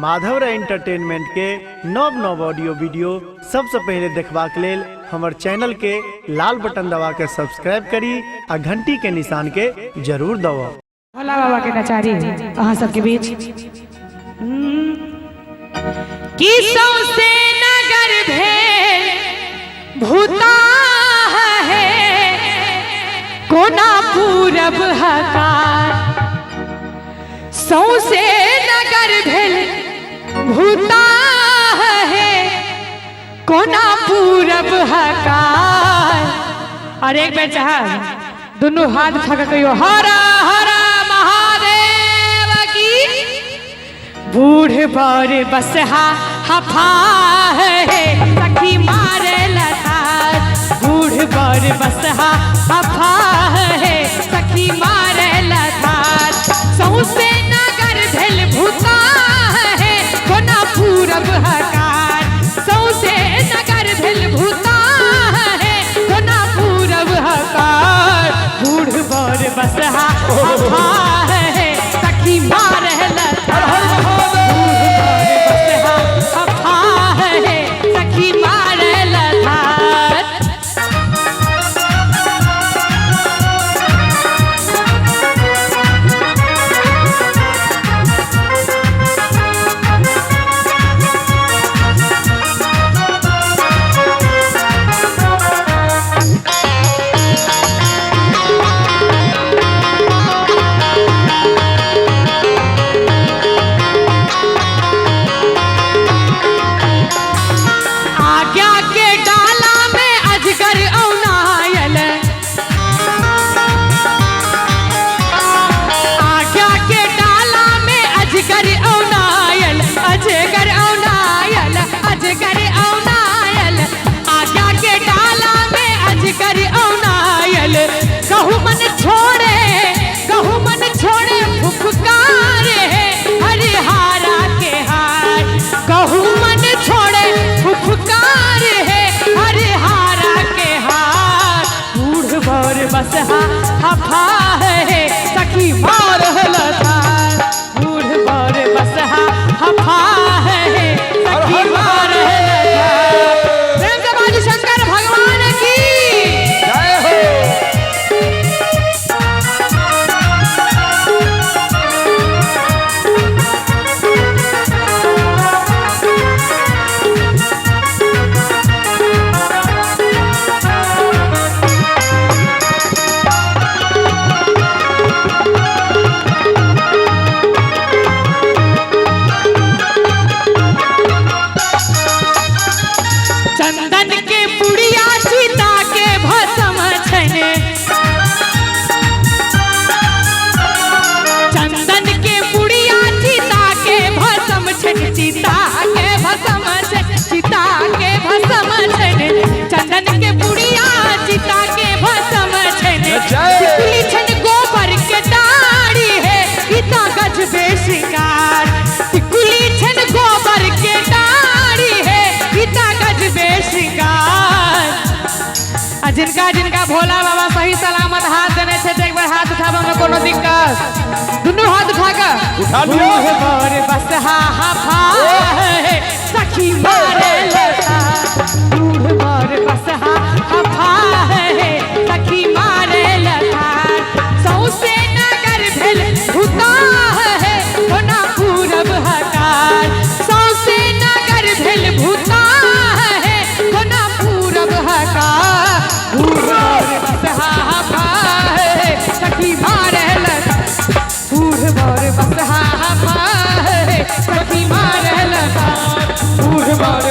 Madhav entertainment के नव नव ऑडियो वीडियो सबसे पहले देखबाक लेल हमर चैनल के लाल बटन दबा के सब्सक्राइब करी आ घंटी के निशान के जरूर दबाओ। भोला बाबा के नचारी अहाँ सबके बीच की सौसे नगर भेल भूता है कोना पूरब हकार सौसे नगर भेल भूता है कोना पूरब हकार। और एक बेर चाह दोनों हाथ उठा के कहियो हरा हरा महादेव की। बूढ़ बर बसहा हफा है सखी मारे लतार बूढ़ बर बसहा हफा है सखी मारे लतार सौसे नगर भेल भूता है कोना पूरब हकार सौसे नगर भेल भूता है कोना पूरब हकार। बूढ़ बर बसहा हफा है सखी मारे लतार बसहा हफा है सखी मार लतार बूढ़ बर बसहा हफा है सखी मार लतार। प्रेम से बाजी शंकर भगवान की जय हो। चंदन के पुड़िया सीता के भस्म छने चंदन के पुड़िया सीता के भस्म छने सीता के भस्म छने सीता के भस्म छने चंदन के पुड़िया सीता के भस्म छने टिकुली छन गोबर के डाड़ी है इतना गजबे श्रृंगार टिकुली छन गोबर के डाड़ी है इतना गजबे श्रृंगार। जिनका जिनका भोला बाबा सही सलामत हाथ देने थे एक बार हाथ उठाबा में कोनो दिक्कत दोनों हाथ उठा के उठा लियो बर बसहा हफा है सखी मारे लतार बूढ़ बर बसहा हफा है सखी मारे लतार सौसे नगर भेल भूता है कोना पूरब हकार सौसे नगर भेल भूता है कोना पूरब हकार। बूढ़ बर बसहा हफा है सखी मारे लतार बूढ़ बर बसहा हफा है सखी मारे लतार बूढ़ बर